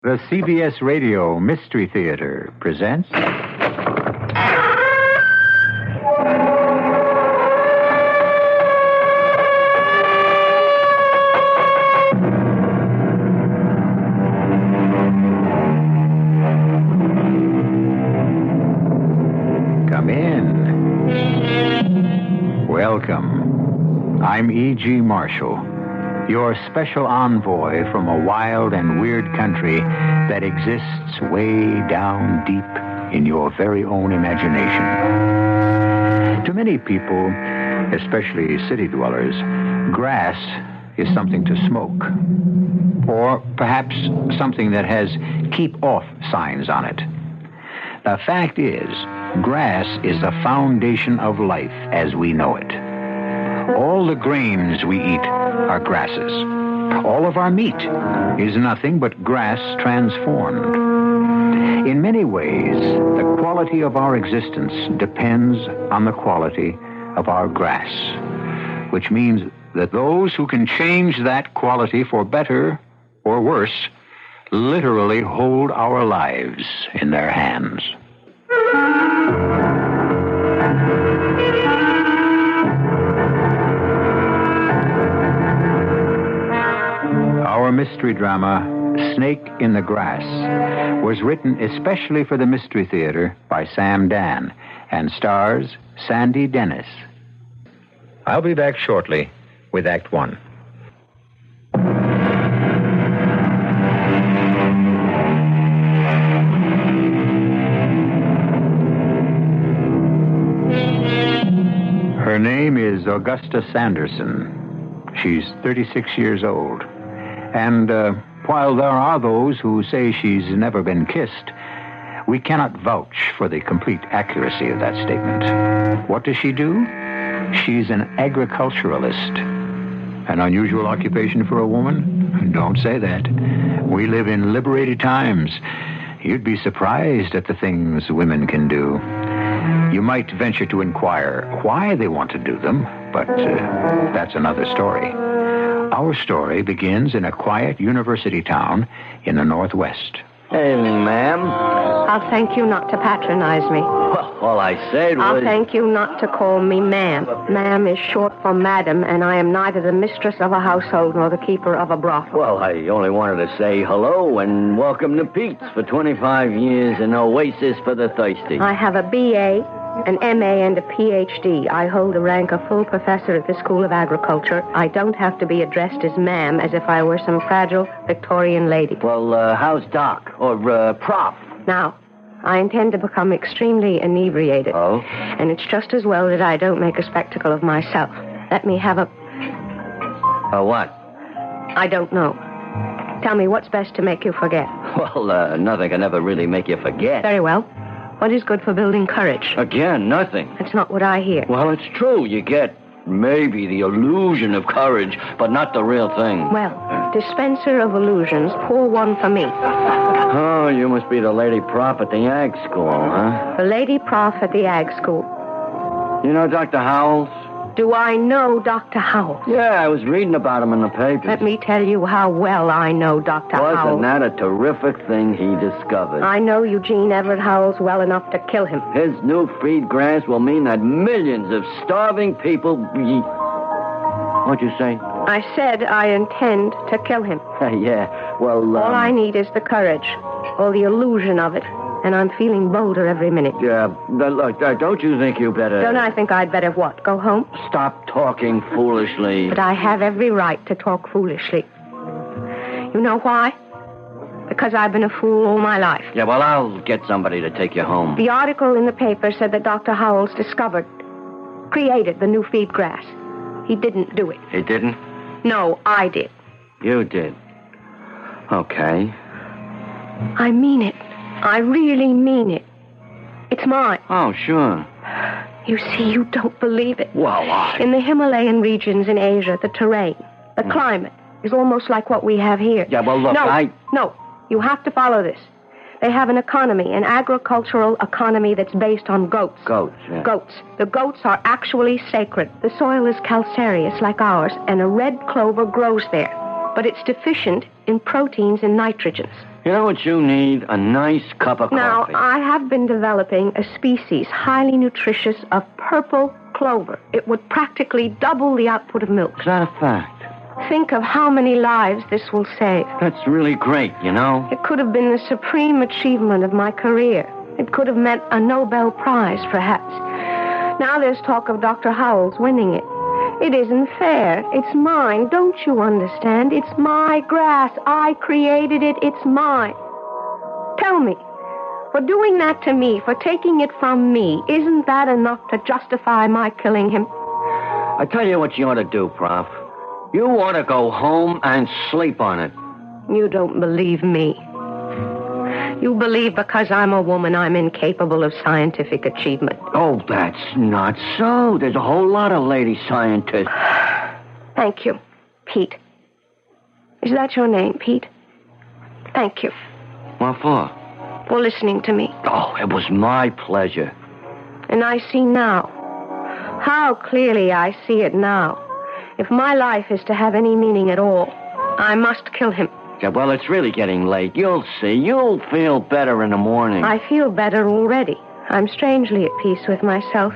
The CBS Radio Mystery Theater presents... Come in. Welcome. I'm E.G. Marshall, your special envoy from a wild and weird country that exists way down deep in your very own imagination. To many people, especially city dwellers, grass is something to smoke, or perhaps something that has keep off signs on it. The fact is, grass is the foundation of life as we know it. All the grains we eat are grasses. All of our meat is nothing but grass transformed. In many ways, the quality of our existence depends on the quality of our grass, which means that those who can change that quality for better or worse literally hold our lives in their hands. Our mystery drama, Snake in the Grass, was written especially for the Mystery Theater by Sam Dan and stars Sandy Dennis. I'll be back shortly with Act One. Her name is Augusta Sanderson. She's 36 years old. And while there are those who say she's never been kissed, we cannot vouch for the complete accuracy of that statement. What does she do? She's an agriculturalist. An unusual occupation for a woman? Don't say that. We live in liberated times. You'd be surprised at the things women can do. You might venture to inquire why they want to do them, but that's another story. Our story begins in a quiet university town in the Northwest. Hey, ma'am. I'll thank you not to patronize me. Well, all I said was... I'll thank you not to call me ma'am. Ma'am is short for madam, and I am neither the mistress of a household nor the keeper of a brothel. Well, I only wanted to say hello and welcome to Pete's for 25 years, an oasis for the thirsty. I have a B.A., an M.A., and a Ph.D. I hold the rank of full professor at the School of Agriculture. I don't have to be addressed as ma'am as if I were some fragile Victorian lady. Well, how's Doc? Or, Prof? Now, I intend to become extremely inebriated. Oh? And it's just as well that I don't make a spectacle of myself. Let me have a... A what? I don't know. Tell me, what's best to make you forget? Well, nothing can ever really make you forget. Very well. What is good for building courage? Again, nothing. That's not what I hear. Well, it's true. You get maybe the illusion of courage, but not the real thing. Well, dispenser of illusions, pour one for me. Oh, you must be the lady prof at the ag school, huh? The lady prof at the ag school. You know Dr. Howells? Do I know Dr. Howells? Yeah, I was reading about him in the papers. Let me tell you how well I know Dr. Howells. Wasn't that a terrific thing he discovered? I know Eugene Everett Howells well enough to kill him. His new feed grass will mean that millions of starving people... What'd you say? I said I intend to kill him. Yeah, well... All I need is the courage, or the illusion of it. And I'm feeling bolder every minute. Yeah, look, don't you think you better... Don't I think I'd better what? Go home? Stop talking foolishly. But I have every right to talk foolishly. You know why? Because I've been a fool all my life. Yeah, well, I'll get somebody to take you home. The article in the paper said that Dr. Howells created the new feed grass. He didn't do it. He didn't? No, I did. You did. Okay. I mean it. I really mean it. It's mine. Oh, sure. You see, you don't believe it. Well, In the Himalayan regions in Asia, the terrain, the climate, is almost like what we have here. Yeah, well, look, No, you have to follow this. They have an economy, an agricultural economy that's based on goats. Goats, yeah. Goats. The goats are actually sacred. The soil is calcareous like ours, and a red clover grows there. But it's deficient in proteins and nitrogens. You know what you need? A nice cup of Now, coffee. I have been developing a species highly nutritious of purple clover. It would practically double the output of milk. Is that a fact? Think of how many lives this will save. That's really great, you know? It could have been the supreme achievement of my career. It could have meant a Nobel Prize, perhaps. Now there's talk of Dr. Howells winning it. It isn't fair. It's mine. Don't you understand? It's my grass. I created it. It's mine. Tell me, for doing that to me, for taking it from me, isn't that enough to justify my killing him? I tell you what you ought to do, Prof. You ought to go home and sleep on it. You don't believe me. You believe because I'm a woman, I'm incapable of scientific achievement. Oh, that's not so. There's a whole lot of lady scientists. Thank you, Pete. Is that your name, Pete? Thank you What for? for listening to me. Oh, it was my pleasure. And I see now. How clearly I see it now. If my life is to have any meaning at all, I must kill him. Yeah, well, it's really getting late. You'll see. You'll feel better in the morning. I feel better already. I'm strangely at peace with myself.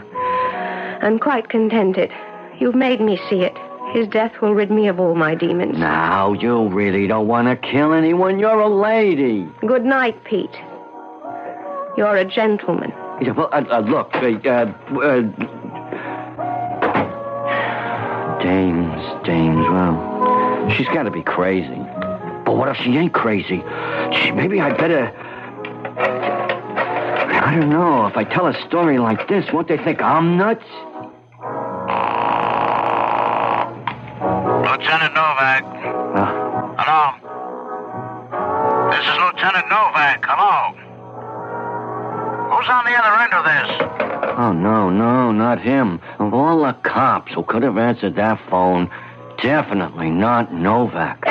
I'm quite contented. You've made me see it. His death will rid me of all my demons. Now, you really don't want to kill anyone. You're a lady. Good night, Pete. You're a gentleman. Yeah, well, look, James, well, she's got to be crazy. But what if she ain't crazy? Gee, maybe I better... I don't know. If I tell a story like this, won't they think I'm nuts? Lieutenant Novak. Hello? This is Lieutenant Novak. Hello? Who's on the other end of this? Oh, no, not him. Of all the cops who could have answered that phone, definitely not Novak.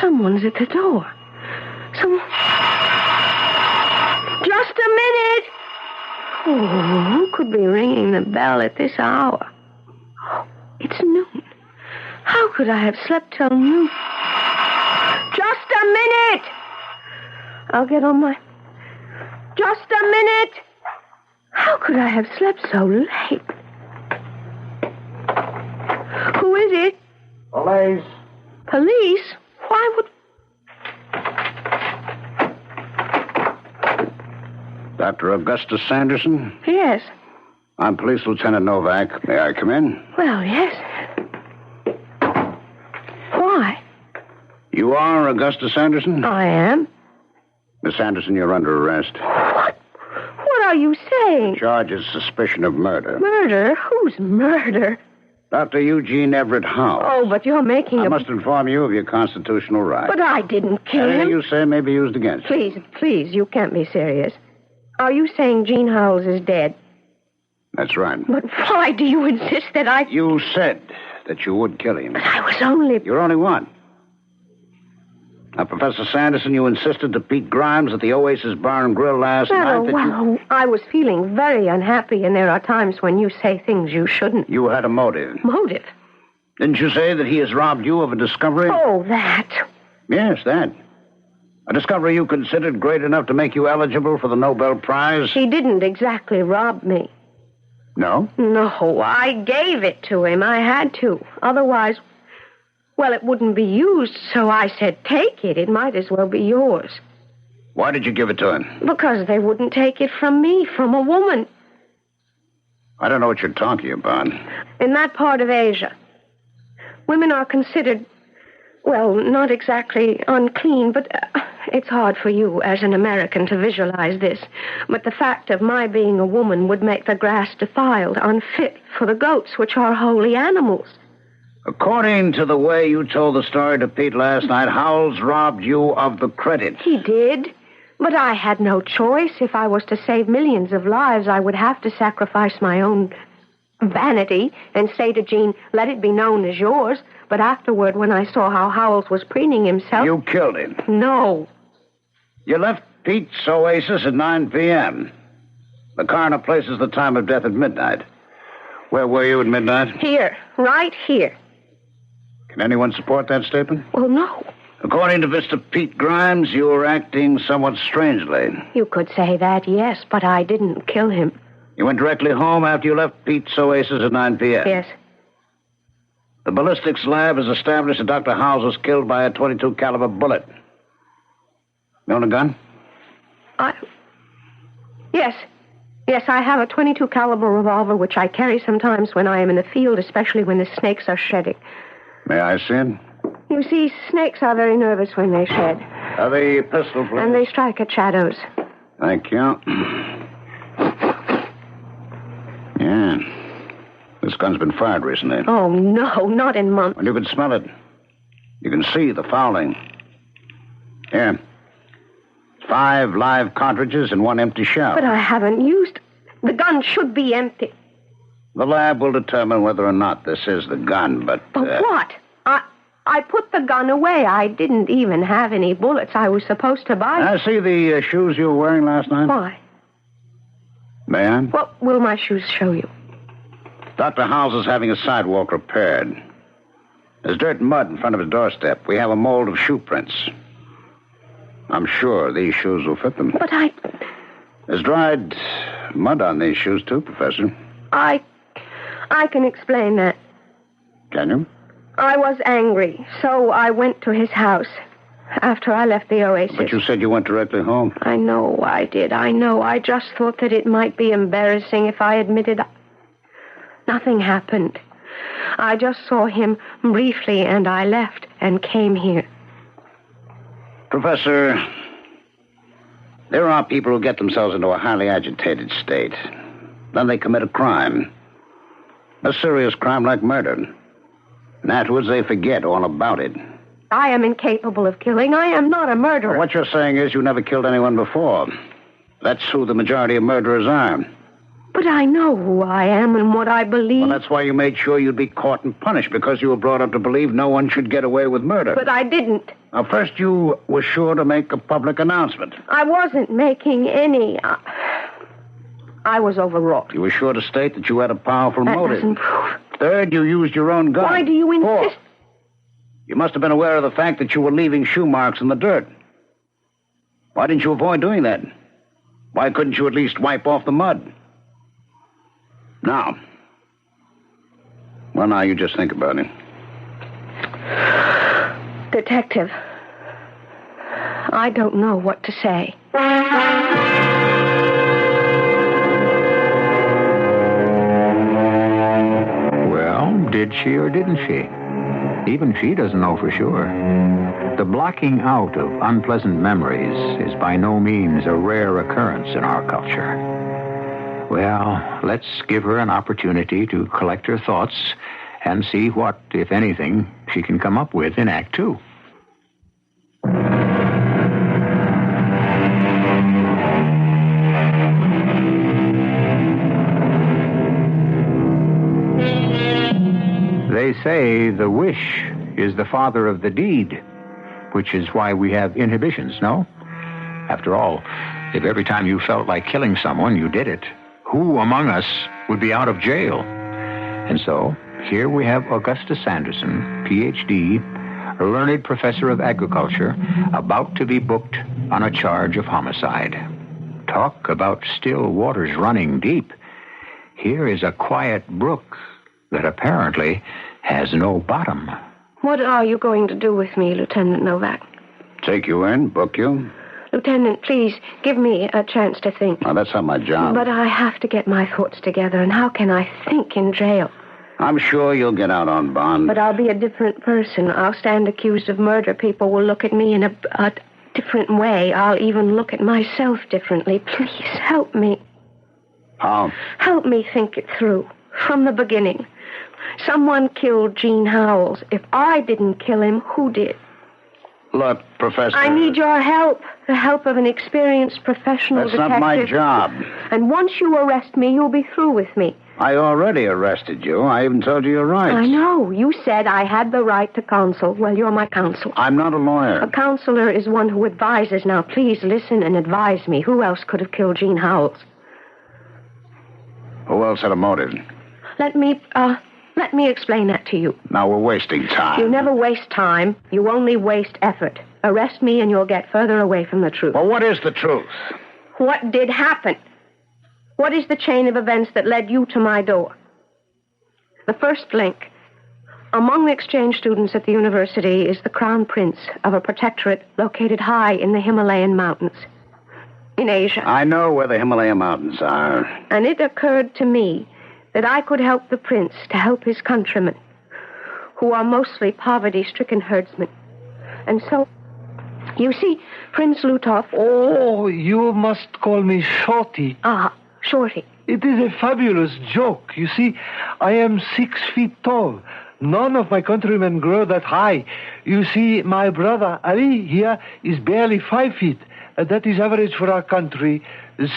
Someone's at the door. Just a minute! Oh, who could be ringing the bell at this hour? Oh, it's noon. How could I have slept till noon? Just a minute! I'll get on my... Just a minute! How could I have slept so late? Who is it? Police. Police? Why would... Dr. Augustus Sanderson? Yes. I'm Police Lieutenant Novak. May I come in? Well, yes. Why? You are Augustus Sanderson? I am. Miss Sanderson, you're under arrest. What? What are you saying? Charge is suspicion of murder. Murder? Whose murder? Dr. Eugene Everett Howe. Oh, but you're making I must inform you of your constitutional right. But I didn't kill Anything him. you say may be used against you. Please, you can't be serious. Are you saying Gene Howells is dead? That's right. But why do you insist that I... You said that you would kill him. But I was only... You're only one. Now, Professor Sanderson, you insisted to Pete Grimes at the Oasis Bar and Grill last night that you... I was feeling very unhappy, and there are times when you say things you shouldn't. You had a motive. Motive? Didn't you say that he has robbed you of a discovery? Oh, that. Yes, that. A discovery you considered great enough to make you eligible for the Nobel Prize? He didn't exactly rob me. No? No, I gave it to him. I had to. Otherwise, well, it wouldn't be used, so I said, take it. It might as well be yours. Why did you give it to him? Because they wouldn't take it from me, from a woman. I don't know what you're talking about. In that part of Asia, women are considered, well, not exactly unclean, but it's hard for you as an American to visualize this. But the fact of my being a woman would make the grass defiled, unfit for the goats, which are holy animals. According to the way you told the story to Pete last night, Howells robbed you of the credit. He did. But I had no choice. If I was to save millions of lives, I would have to sacrifice my own vanity and say to Gene, let it be known as yours. But afterward, when I saw how Howells was preening himself... You killed him. No. You left Pete's Oasis at 9 p.m. The coroner places the time of death at midnight. Where were you at midnight? Here. Right here. Can anyone support that statement? Well, no. According to Mr. Pete Grimes, you were acting somewhat strangely. You could say that, yes, but I didn't kill him. You went directly home after you left Pete's Oasis at 9 p.m.? Yes. The ballistics lab has established that Dr. Howells was killed by a .22 caliber bullet. You own a gun? Yes. Yes, I have a .22 caliber revolver, which I carry sometimes when I am in the field, especially when the snakes are shedding. May I see it? You see, snakes are very nervous when they shed. The pistol, please. And they strike at shadows. Thank you. Yeah. This gun's been fired recently. Oh, no, not in months. Well, you can smell it. You can see the fouling. Here. 5 live cartridges and 1 empty shell. But I haven't used... The gun should be empty. The lab will determine whether or not this is the gun, but... But what? I put the gun away. I didn't even have any bullets I was supposed to buy. I see the shoes you were wearing last night. Why? May I? What will my shoes show you? Dr. Howells is having a sidewalk repaired. There's dirt and mud in front of his doorstep. We have a mold of shoe prints. I'm sure these shoes will fit them. But There's dried mud on these shoes, too, Professor. I can explain that. Can you? I was angry, so I went to his house after I left the Oasis. But you said you went directly home. I know I did. I know. I just thought that it might be embarrassing if I admitted nothing happened. I just saw him briefly, and I left and came here. Professor, there are people who get themselves into a highly agitated state. Then they commit a crime. A serious crime like murder. And afterwards they forget all about it. I am incapable of killing. I am not a murderer. Well, what you're saying is you never killed anyone before. That's who the majority of murderers are. But I know who I am and what I believe. Well, that's why you made sure you'd be caught and punished, because you were brought up to believe no one should get away with murder. But I didn't. Now, first you were sure to make a public announcement. I wasn't making any. I was overwrought. You were sure to state that you had a powerful That motive. doesn't prove. Third, you used your own gun. Why do you insist? Fourth, you must have been aware of the fact that you were leaving shoe marks in the dirt. Why didn't you avoid doing that? Why couldn't you at least wipe off the mud? Now, you just think about it. Detective, I don't know what to say. Well, did she or didn't she? Even she doesn't know for sure. The blocking out of unpleasant memories is by no means a rare occurrence in our culture. Well, let's give her an opportunity to collect her thoughts and see what, if anything, she can come up with in Act 2. They say the wish is the father of the deed, which is why we have inhibitions, no? After all, if every time you felt like killing someone, you did it, who among us would be out of jail? And so, here we have Augustus Sanderson, Ph.D., a learned professor of agriculture, about to be booked on a charge of homicide. Talk about still waters running deep. Here is a quiet brook that apparently has no bottom. What are you going to do with me, Lieutenant Novak? Take you in, book you. Lieutenant, please, give me a chance to think. Now, that's not my job. But I have to get my thoughts together, and how can I think in jail? I'm sure you'll get out on bond. But I'll be a different person. I'll stand accused of murder. People will look at me in a different way. I'll even look at myself differently. Please, help me. How? Help me think it through. From the beginning. Someone killed Gene Howells. If I didn't kill him, who did? Look, Professor... I need your help. The help of an experienced professional detective. That's not my job. And once you arrest me, you'll be through with me. I already arrested you. I even told you your rights. I know. You said I had the right to counsel. Well, you're my counsel. I'm not a lawyer. A counselor is one who advises. Now, please listen and advise me. Who else could have killed Gene Howells? Who else had a motive? Let me explain that to you. Now we're wasting time. You never waste time. You only waste effort. Arrest me and you'll get further away from the truth. Well, what is the truth? What did happen? What is the chain of events that led you to my door? The first link. Among the exchange students at the university is the crown prince of a protectorate located high in the Himalayan mountains. In Asia. I know where the Himalayan mountains are. And it occurred to me that I could help the prince to help his countrymen, who are mostly poverty-stricken herdsmen. And so, you see, Prince Lutov... Oh, you must call me Shorty. Ah, Shorty. It is a fabulous joke. You see, I am 6 feet tall. None of my countrymen grow that high. You see, my brother Ali here is barely 5 feet. That is average for our country.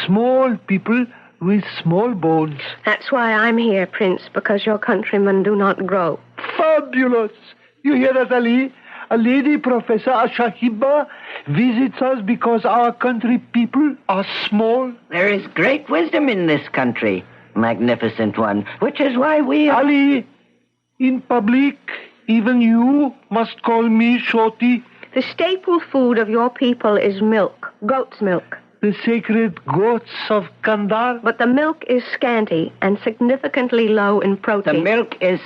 Small people with small bones. That's why I'm here, Prince, because your countrymen do not grow. Fabulous! You hear that, Ali? A lady professor, a Shahiba, visits us because our country people are small. There is great wisdom in this country, magnificent one, which is why we are... Ali, in public, even you must call me Shorty. The staple food of your people is milk, goat's milk. The sacred goats of Kandar. But the milk is scanty and significantly low in protein. The milk is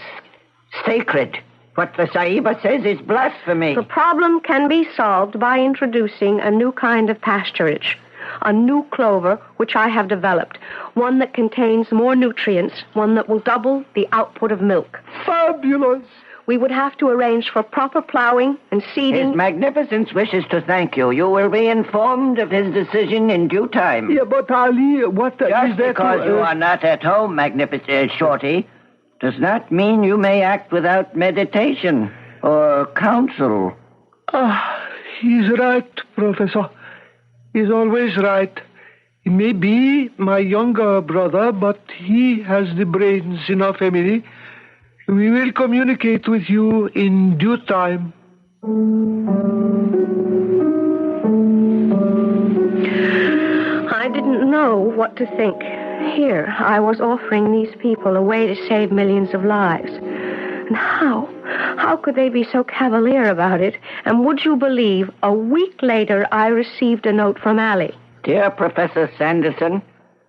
sacred. What the Sahiba says is blasphemy. The problem can be solved by introducing a new kind of pasturage, a new clover which I have developed, one that contains more nutrients, one that will double the output of milk. Fabulous! We would have to arrange for proper plowing and seeding. His Magnificence wishes to thank you. You will be informed of his decision in due time. Yeah, but Ali, what Just is that? because you are not at home, Magnificent Shorty, does not mean you may act without meditation or counsel. He's right, Professor. He's always right. He may be my younger brother, but he has the brains in our family. We will communicate with you in due time. I didn't know what to think. Here, I was offering these people a way to save millions of lives. And how could they be so cavalier about it? And would you believe, a week later, I received a note from Ali. Dear Professor Sanderson,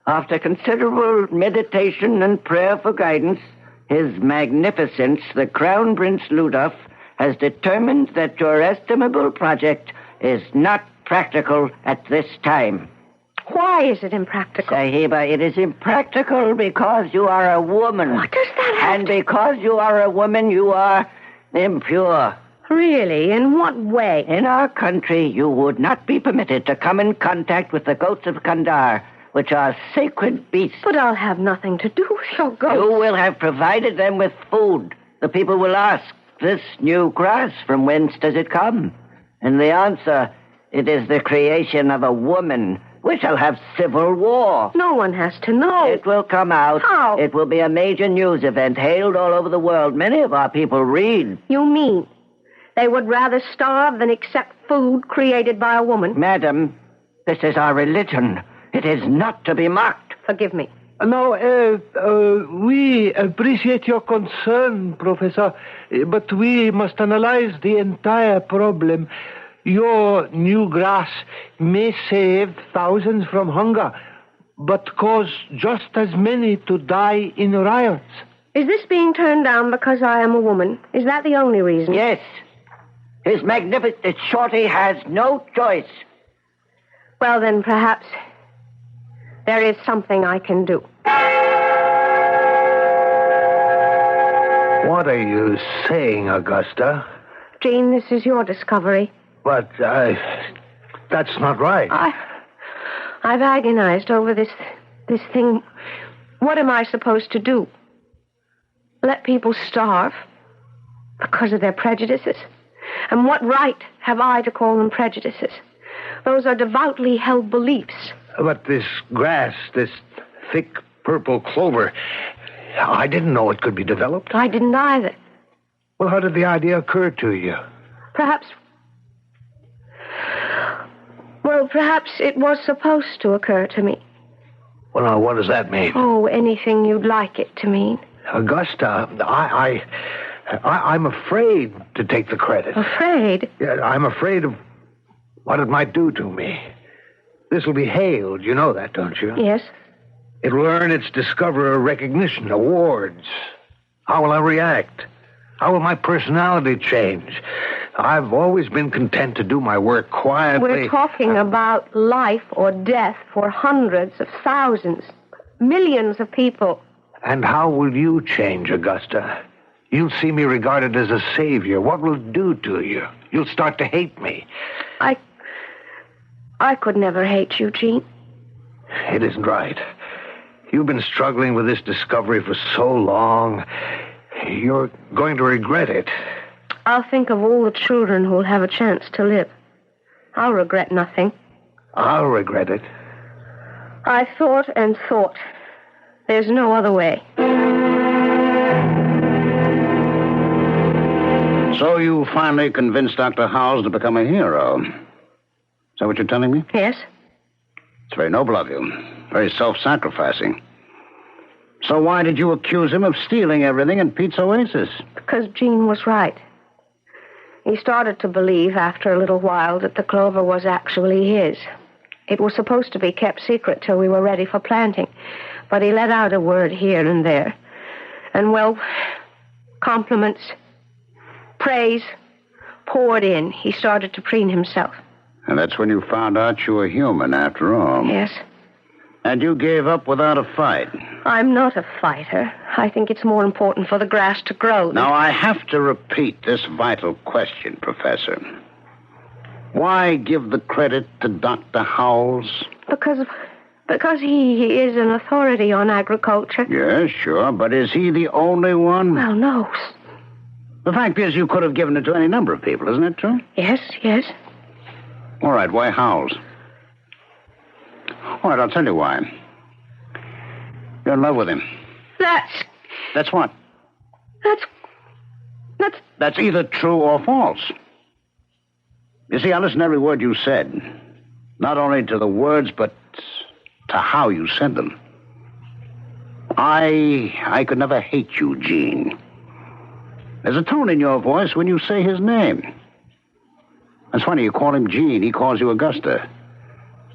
after considerable meditation and prayer for guidance, His Magnificence, the Crown Prince Ludov, has determined that your estimable project is not practical at this time. Why is it impractical? Sahiba, it is impractical because you are a woman. What does that have And because you are a woman, you are impure. Really? In what way? In our country, you would not be permitted to come in contact with the goats of Kandar, which are sacred beasts. But I'll have nothing to do with your goats. You will have provided them with food. The people will ask, this new grass, from whence does it come? And the answer, it is the creation of a woman. We shall have civil war. No one has to know. It will come out. How? It will be a major news event hailed all over the world. Many of our people read. You mean they would rather starve than accept food created by a woman? Madam, this is our religion. It is not to be mocked. Forgive me. Now, we appreciate your concern, Professor, but we must analyze the entire problem. Your new grass may save thousands from hunger, but cause just as many to die in riots. Is this being turned down because I am a woman? Is that the only reason? Yes. His Magnificent Shorty has no choice. Well, then, perhaps there is something I can do. What are you saying, Augusta? Jean, this is your discovery. But, that's not right. I've agonized over this thing. What am I supposed to do? Let people starve because of their prejudices? And what right have I to call them prejudices? Those are devoutly held beliefs. But this grass, this thick purple clover, I didn't know it could be developed. I didn't either. Well, how did the idea occur to you? Perhaps it was supposed to occur to me. Well, now, what does that mean? Oh, anything you'd like it to mean. Augusta, I'm afraid to take the credit. Afraid? Yeah, I'm afraid of what it might do to me. This will be hailed. You know that, don't you? Yes. It will earn its discoverer recognition, awards. How will I react? How will my personality change? I've always been content to do my work quietly. We're talking about life or death for hundreds of thousands, millions of people. And how will you change, Augusta? You'll see me regarded as a savior. What will it do to you? You'll start to hate me. I could never hate you, Gene. It isn't right. You've been struggling with this discovery for so long. You're going to regret it. I'll think of all the children who'll have a chance to live. I'll regret nothing. I'll regret it. I thought and thought. There's no other way. So you finally convinced Dr. Howells to become a hero. Is that what you're telling me? Yes. It's very noble of you. Very self-sacrificing. So why did you accuse him of stealing everything in Pete's Oasis? Because Gene was right. He started to believe after a little while that the clover was actually his. It was supposed to be kept secret till we were ready for planting. But he let out a word here and there. And, well, compliments, praise, poured in. He started to preen himself. And that's when you found out you were human, after all. Yes. And you gave up without a fight. I'm not a fighter. I think it's more important for the grass to grow. Now, I have to repeat this vital question, Professor. Why give the credit to Dr. Howells? Because he is an authority on agriculture. Yes, sure, but is he the only one? Well, no. The fact is, you could have given it to any number of people, isn't it true? Yes. All right, why Howells? All right, I'll tell you why. You're in love with him. That's what? That's either true or false. You see, I listened to every word you said. Not only to the words, but to how you said them. I could never hate you, Gene. There's a tone in your voice when you say his name. That's funny, you call him Gene, he calls you Augusta.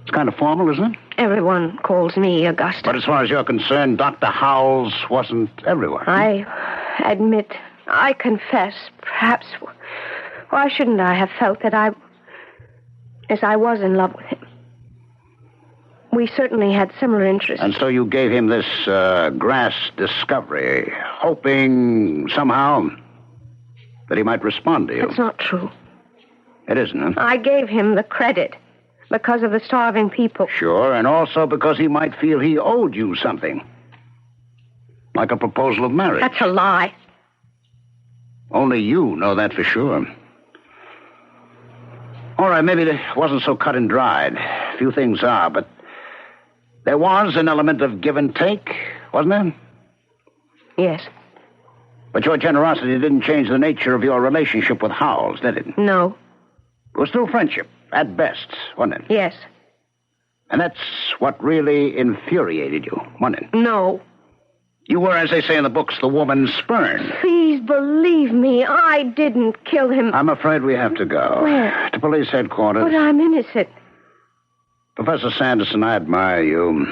It's kind of formal, isn't it? Everyone calls me Augusta. But as far as you're concerned, Dr. Howells wasn't everyone. I admit, I confess, perhaps, why shouldn't I have felt that I was in love with him? We certainly had similar interests. And so you gave him this grass discovery, hoping somehow that he might respond to you. That's not true. It isn't, huh? I gave him the credit because of the starving people. Sure, and also because he might feel he owed you something. Like a proposal of marriage. That's a lie. Only you know that for sure. All right, maybe it wasn't so cut and dried. Few things are, but there was an element of give and take, wasn't there? Yes. But your generosity didn't change the nature of your relationship with Howells, did it? No. It was still friendship, at best, wasn't it? Yes. And that's what really infuriated you, wasn't it? No. You were, as they say in the books, the woman spurned. Please believe me, I didn't kill him. I'm afraid we have to go. Where? To police headquarters. But I'm innocent. Professor Sanderson, I admire you.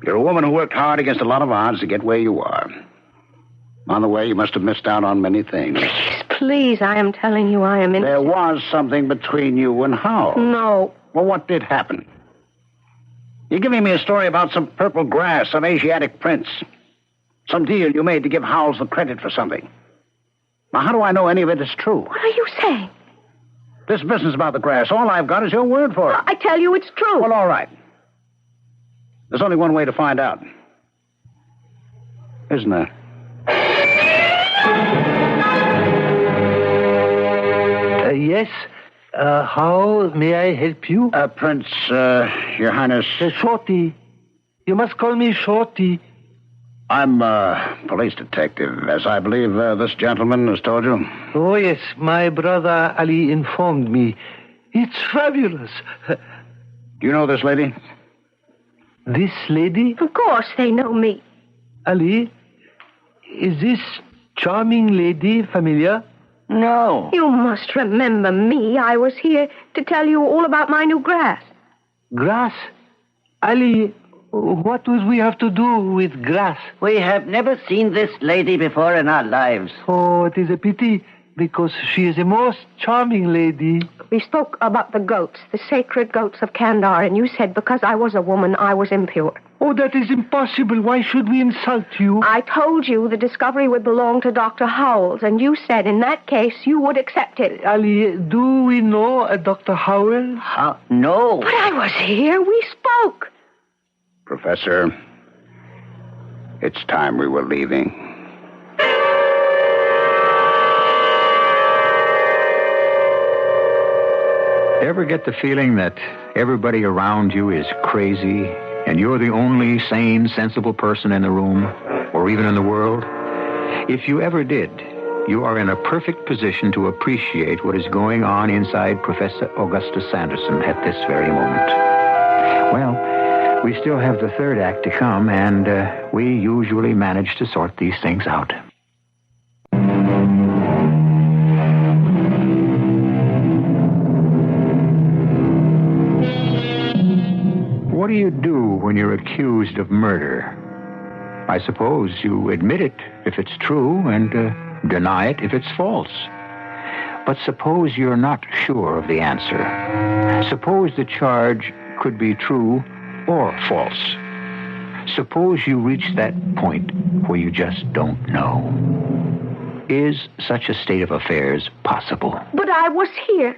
You're a woman who worked hard against a lot of odds to get where you are. On the way, you must have missed out on many things. Please, I am telling you I am innocent. There was something between you and Howells. No. Well, what did happen? You're giving me a story about some purple grass, some Asiatic prince. Some deal you made to give Howells the credit for something. Now, how do I know any of it is true? What are you saying? This business about the grass, all I've got is your word for it. I tell you it's true. Well, all right. There's only one way to find out. Isn't there? Yes? How may I help you? Prince, Your Highness. Shorty. You must call me Shorty. I'm a police detective, as I believe this gentleman has told you. Oh, yes. My brother Ali informed me. It's fabulous. Do you know this lady? This lady? Of course they know me. Ali, is this charming lady familiar? No. You must remember me. I was here to tell you all about my new grass. Grass? Ali, what would we have to do with grass? We have never seen this lady before in our lives. Oh, it is a pity, because she is a most charming lady. We spoke about the goats, the sacred goats of Kandar, and you said because I was a woman, I was impure. Oh, that is impossible. Why should we insult you? I told you the discovery would belong to Dr. Howells, and you said in that case you would accept it. Ali, do we know Dr. Howells? No. But I was here. We spoke. Professor, it's time we were leaving. Ever get the feeling that everybody around you is crazy and you're the only sane, sensible person in the room or even in the world? If you ever did, you are in a perfect position to appreciate what is going on inside Professor Augustus Sanderson at this very moment. Well, we still have the third act to come, and we usually manage to sort these things out. What do you do when you're accused of murder? I suppose you admit it if it's true and deny it if it's false. But suppose you're not sure of the answer. Suppose the charge could be true or false. Suppose you reach that point where you just don't know. Is such a state of affairs possible? But I was here.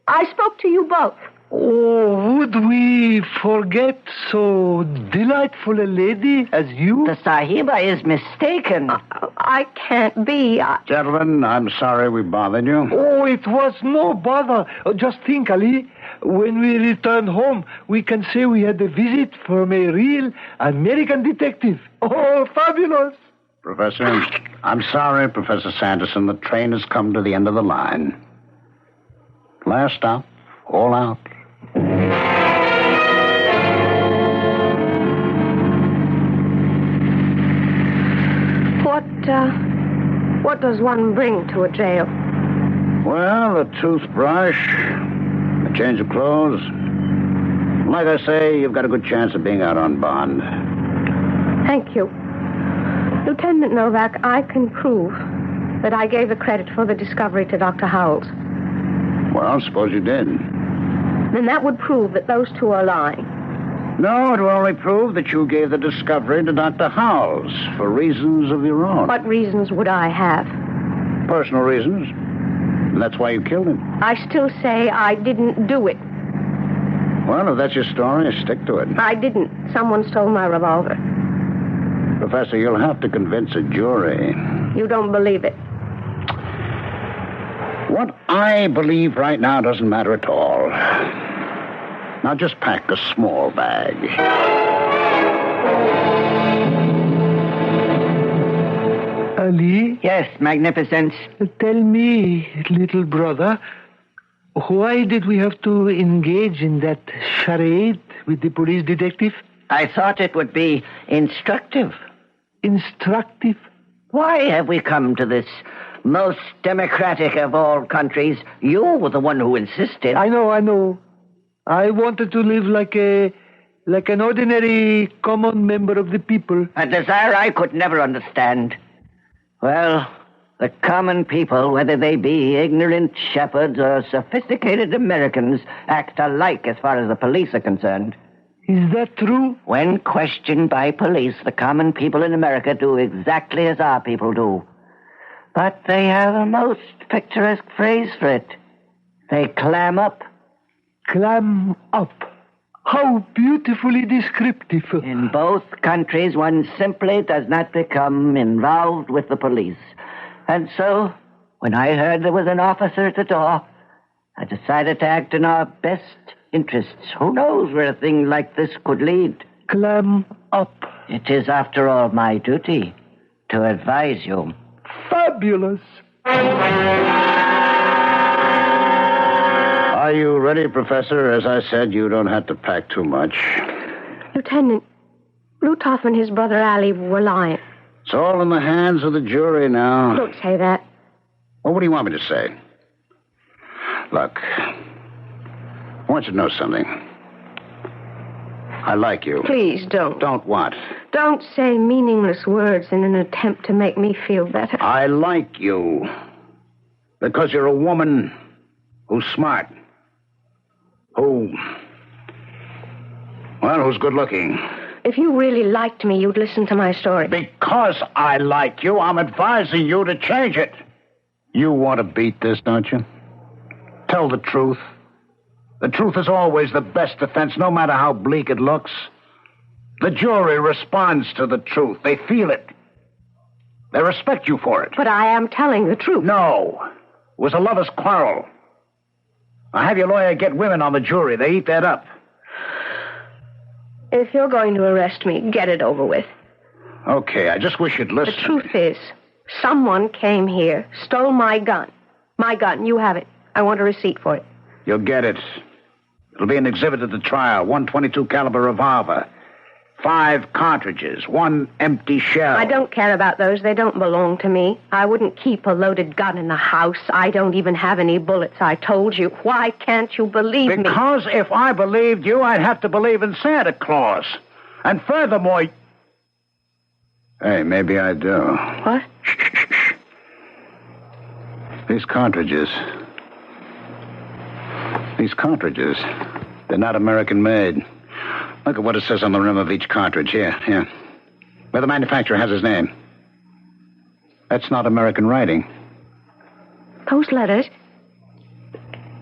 I spoke to you both. Oh, would we forget so delightful a lady as you? The Sahiba is mistaken. I can't be. Gentlemen, I'm sorry we bothered you. Oh, it was no bother. Just think, Ali. When we return home, we can say we had a visit from a real American detective. Oh, fabulous. Professor, I'm sorry, Professor Sanderson. The train has come to the end of the line. Last stop, all out. What does one bring to a jail? Well, a toothbrush, a change of clothes. Like I say, you've got a good chance of being out on bond. Thank you. Lieutenant Novak, I can prove that I gave the credit for the discovery to Dr. Howells. Well, suppose you did. Then that would prove that those two are lying. No, it will only prove that you gave the discovery to Dr. Howells for reasons of your own. What reasons would I have? Personal reasons. And that's why you killed him. I still say I didn't do it. Well, if that's your story, stick to it. I didn't. Someone stole my revolver. Professor, you'll have to convince a jury. You don't believe it. What I believe right now doesn't matter at all. Now just pack a small bag. Ali? Yes, Magnificence. Tell me, little brother, why did we have to engage in that charade with the police detective? I thought it would be instructive. Instructive? Why have we come to this most democratic of all countries? You were the one who insisted. I know. I wanted to live like an ordinary common member of the people. A desire I could never understand. Well, the common people, whether they be ignorant shepherds or sophisticated Americans, act alike as far as the police are concerned. Is that true? When questioned by police, the common people in America do exactly as our people do. But they have a most picturesque phrase for it. They clam up. Clam up. How beautifully descriptive. In both countries, one simply does not become involved with the police. And so, when I heard there was an officer at the door, I decided to act in our best interests. Who knows where a thing like this could lead? Clam up. It is, after all, my duty to advise you. Fabulous. Are you ready, Professor? As I said, you don't have to pack too much. Lieutenant, Lutoff and his brother Ali were lying. It's all in the hands of the jury now. Don't say that. Well, what do you want me to say? Look, I want you to know something. I like you. Please don't. Don't what? Don't say meaningless words in an attempt to make me feel better. I like you. Because you're a woman who's smart. Who's good looking. If you really liked me, you'd listen to my story. Because I like you, I'm advising you to change it. You want to beat this, don't you? Tell the truth. The truth is always the best defense, no matter how bleak it looks. The jury responds to the truth. They feel it. They respect you for it. But I am telling the truth. No. It was a lover's quarrel. Now have your lawyer get women on the jury. They eat that up. If you're going to arrest me, get it over with. Okay, I just wish you'd listen. The truth is, someone came here, stole my gun. My gun, you have it. I want a receipt for it. You'll get it. It'll be an exhibit at the trial. 122 caliber revolver. 5 cartridges. 1 empty shell. I don't care about those. They don't belong to me. I wouldn't keep a loaded gun in the house. I don't even have any bullets, I told you. Why can't you believe me? Because if I believed you, I'd have to believe in Santa Claus. And furthermore... Hey, maybe I do. What? Shh. These cartridges, they're not American-made. Look at what it says on the rim of each cartridge. Here. Where the manufacturer has his name. That's not American writing. Those letters,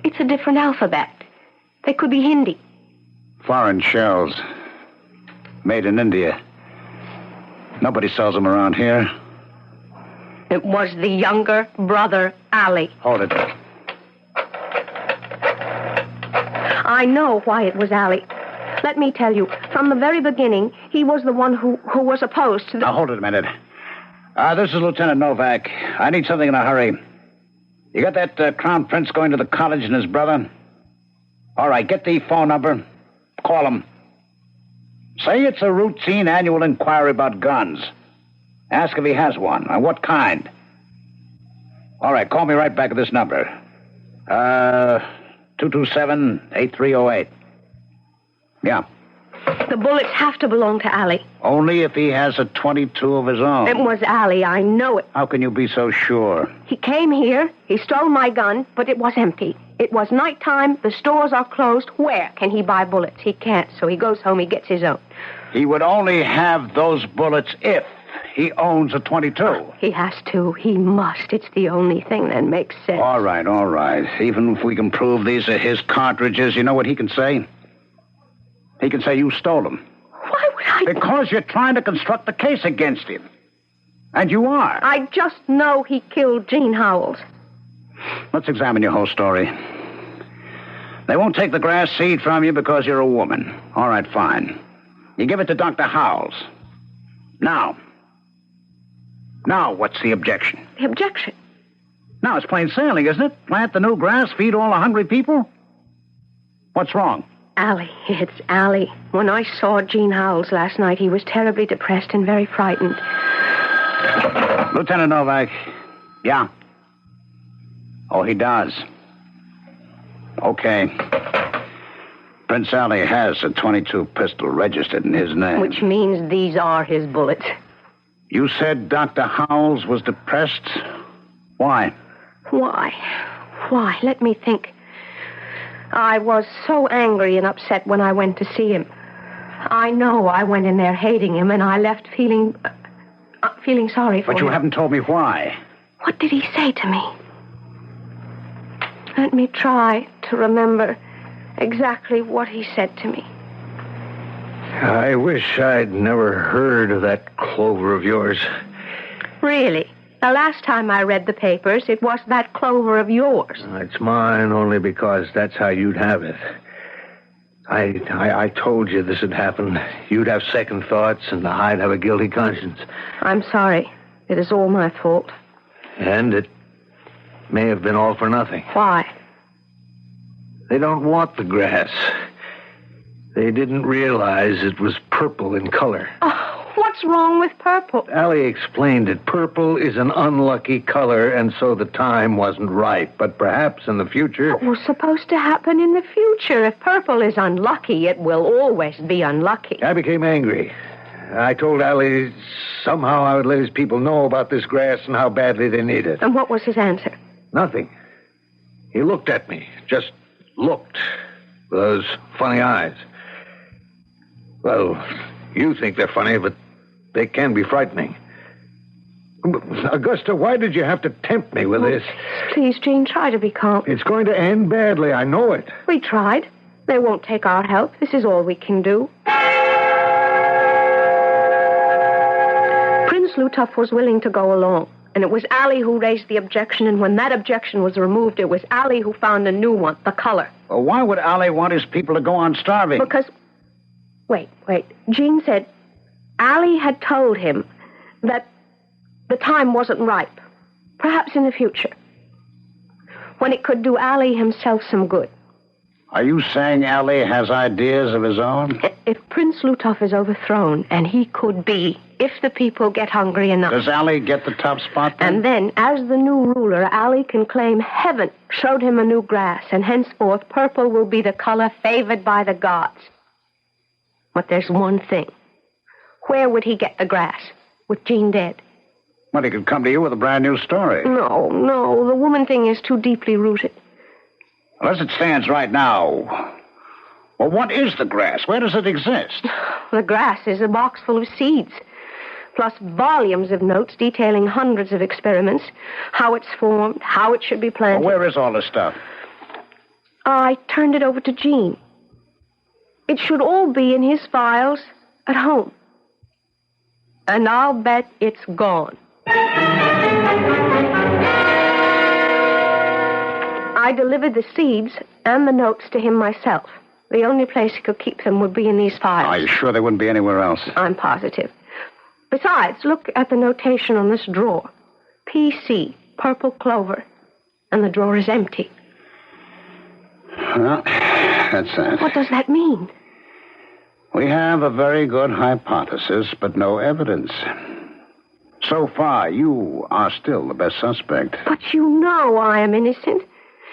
it's a different alphabet. They could be Hindi. Foreign shells. Made in India. Nobody sells them around here. It was the younger brother, Ali. Hold it. I know why it was Ali. Let me tell you, from the very beginning, he was the one who was opposed to the... Now, hold it a minute. This is Lieutenant Novak. I need something in a hurry. You got that Crown Prince going to the college and his brother? All right, get the phone number. Call him. Say it's a routine annual inquiry about guns. Ask if he has one, and what kind. All right, call me right back at this number. 227-8308. Yeah. The bullets have to belong to Ali. Only if he has a .22 of his own. It was Ali, I know it. How can you be so sure? He came here, he stole my gun, but it was empty. It was nighttime, the stores are closed. Where can he buy bullets? He can't, so he goes home, he gets his own. He would only have those bullets if he owns a .22. He has to. He must. It's the only thing that makes sense. All right. Even if we can prove these are his cartridges, you know what he can say? He can say you stole them. Why would I... Because you're trying to construct the case against him. And you are. I just know he killed Gene Howells. Let's examine your whole story. They won't take the grass seed from you because you're a woman. All right, fine. You give it to Dr. Howells. Now, what's the objection? The objection? Now, it's plain sailing, isn't it? Plant the new grass, feed all the hungry people? What's wrong? Ali. It's Ali. When I saw Gene Howells last night, he was terribly depressed and very frightened. Lieutenant Novak. Yeah. Oh, he does. Okay. Prince Ali has a .22 pistol registered in his name. Which means these are his bullets. You said Dr. Howells was depressed? Why? Why? Let me think. I was so angry and upset when I went to see him. I know I went in there hating him, and I left feeling sorry for him. But you haven't told me why. What did he say to me? Let me try to remember exactly what he said to me. I wish I'd never heard of that Clover of yours. Really? The last time I read the papers, it was that Clover of yours. It's mine only because that's how you'd have it. I told you this would happen. You'd have second thoughts, and I'd have a guilty conscience. I'm sorry. It is all my fault. And it may have been all for nothing. Why? They don't want the grass. They didn't realize it was purple in color. Oh, What's wrong with purple? Allie explained it. Purple is an unlucky color, and so the time wasn't right. But perhaps in the future... What was supposed to happen in the future? If purple is unlucky, it will always be unlucky. I became angry. I told Allie somehow I would let his people know about this grass and how badly they need it. And what was his answer? Nothing. He looked at me. Just looked. With those funny eyes. Well, you think they're funny, but they can be frightening. Augusta, why did you have to tempt me with this? Please, Jean, try to be calm. It's going to end badly, I know it. We tried. They won't take our help. This is all we can do. Prince Lutoff was willing to go along. And it was Allie who raised the objection, and when that objection was removed, it was Allie who found a new one, the color. Well, why would Allie want his people to go on starving? Because... Wait. Jean said Allie had told him that the time wasn't ripe. Perhaps in the future. When it could do Allie himself some good. Are you saying Allie has ideas of his own? If Prince Lutoff is overthrown, and he could be, if the people get hungry enough... Does Allie get the top spot then? And then, as the new ruler, Allie can claim heaven showed him a new grass, and henceforth purple will be the color favored by the gods. But there's one thing. Where would he get the grass, with Jean dead? Well, he could come to you with a brand new story. No, the woman thing is too deeply rooted. Well, as it stands right now, well, what is the grass? Where does it exist? The grass is a box full of seeds, plus volumes of notes detailing hundreds of experiments, how it's formed, how it should be planted. Well, where is all this stuff? I turned it over to Jean. It should all be in his files at home. And I'll bet it's gone. I delivered the seeds and the notes to him myself. The only place he could keep them would be in these files. Are you sure they wouldn't be anywhere else? I'm positive. Besides, look at the notation on this drawer. PC, purple clover. And the drawer is empty. Well, that's that. What does that mean? We have a very good hypothesis, but no evidence. So far, you are still the best suspect. But you know I am innocent.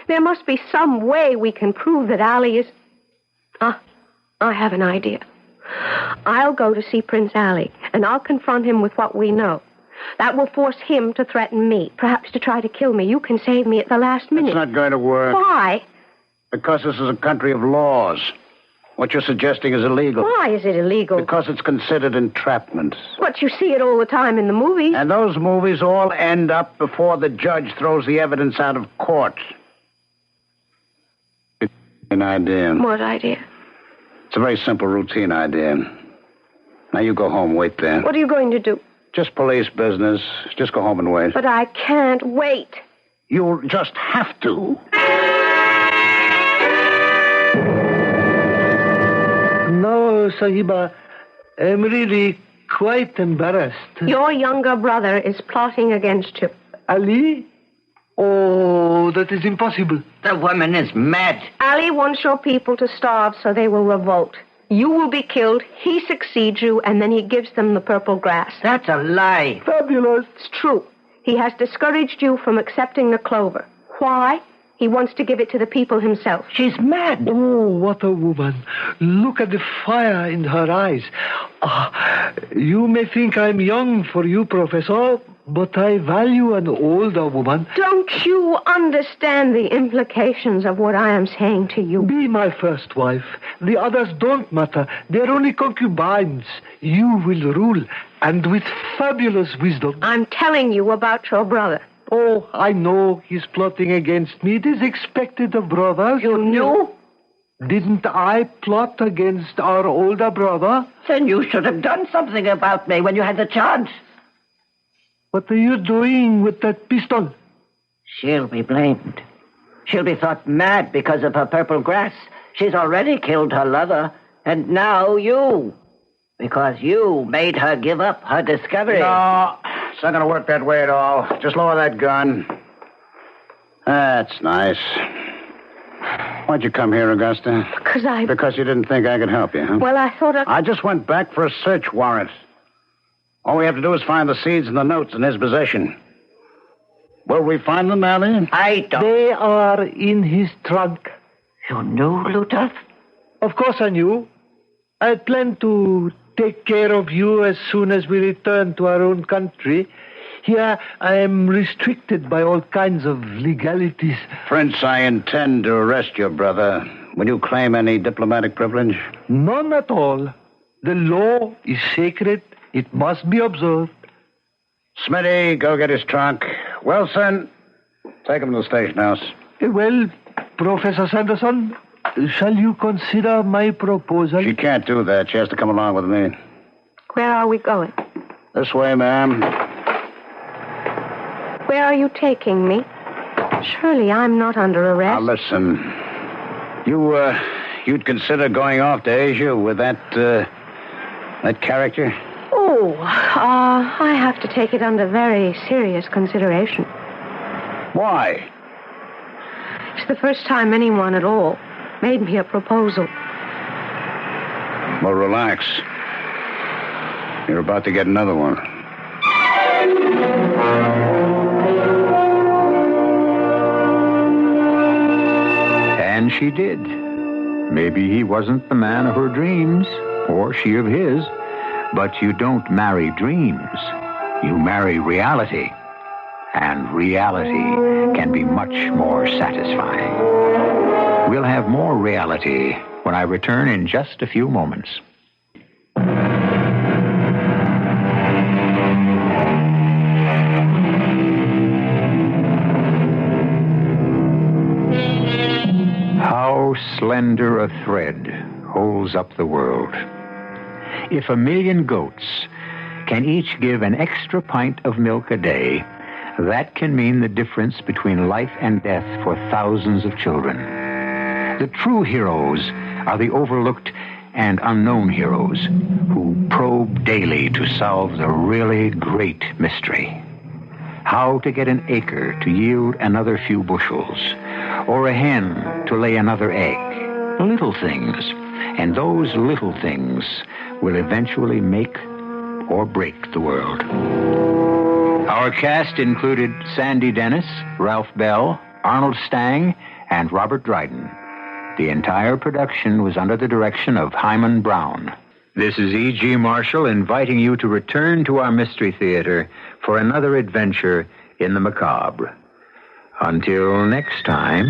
There must be some way we can prove that Allie is... I have an idea. I'll go to see Prince Allie, and I'll confront him with what we know. That will force him to threaten me, perhaps to try to kill me. You can save me at the last minute. It's not going to work. Why? Because this is a country of laws. What you're suggesting is illegal. Why is it illegal? Because it's considered entrapment. But you see it all the time in the movies. And those movies all end up before the judge throws the evidence out of court. An idea. What idea? It's a very simple, routine idea. Now you go home, wait there. What are you going to do? Just police business. Just go home and wait. But I can't wait. You'll just have to. No, Sahiba, I'm really quite embarrassed. Your younger brother is plotting against you. Ali? Oh, that is impossible. The woman is mad. Ali wants your people to starve so they will revolt. You will be killed, he succeeds you, and then he gives them the purple grass. That's a lie. Fabulous. It's true. He has discouraged you from accepting the clover. Why? He wants to give it to the people himself. She's mad. Oh, what a woman. Look at the fire in her eyes. You may think I'm young for you, Professor, but I value an older woman. Don't you understand the implications of what I am saying to you? Be my first wife. The others don't matter. They're only concubines. You will rule, and with fabulous wisdom. I'm telling you about your brother. Oh, I know he's plotting against me. It is expected of brothers. You knew? Didn't I plot against our older brother? Then you should have done something about me when you had the chance. What are you doing with that pistol? She'll be blamed. She'll be thought mad because of her purple grass. She's already killed her lover, and now you. Because you made her give up her discovery. No, it's not going to work that way at all. Just lower that gun. That's nice. Why'd you come here, Augusta? Because Because you didn't think I could help you, huh? Well, I thought I just went back for a search warrant. All we have to do is find the seeds and the notes in his possession. Will we find them, Allie? I don't. They are in his trunk. You knew, Ludoff? Of course I knew. I had planned to take care of you as soon as we return to our own country. Here I am restricted by all kinds of legalities. Prince, I intend to arrest your brother. Will you claim any diplomatic privilege? None at all. The law is sacred. It must be observed. Smitty, go get his trunk. Wilson, take him to the station house. Well, Professor Sanderson, shall you consider my proposal? She can't do that. She has to come along with me. Where are we going? This way, ma'am. Where are you taking me? Surely I'm not under arrest. Now, listen. You'd consider going off to Asia with that character? Oh, I have to take it under very serious consideration. Why? It's the first time anyone at all made me a proposal. Well, relax. You're about to get another one. And she did. Maybe he wasn't the man of her dreams, or she of his, but you don't marry dreams. You marry reality. And reality can be much more satisfying. We'll have more reality when I return in just a few moments. How slender a thread holds up the world. If 1,000,000 goats can each give an extra pint of milk a day, that can mean the difference between life and death for thousands of children. The true heroes are the overlooked and unknown heroes who probe daily to solve the really great mystery. How to get an acre to yield another few bushels, or a hen to lay another egg. Little things, and those little things will eventually make or break the world. Our cast included Sandy Dennis, Ralph Bell, Arnold Stang, and Robert Dryden. The entire production was under the direction of Hyman Brown. This is E.G. Marshall inviting you to return to our Mystery Theater for another adventure in the macabre. Until next time,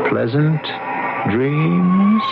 pleasant dreams.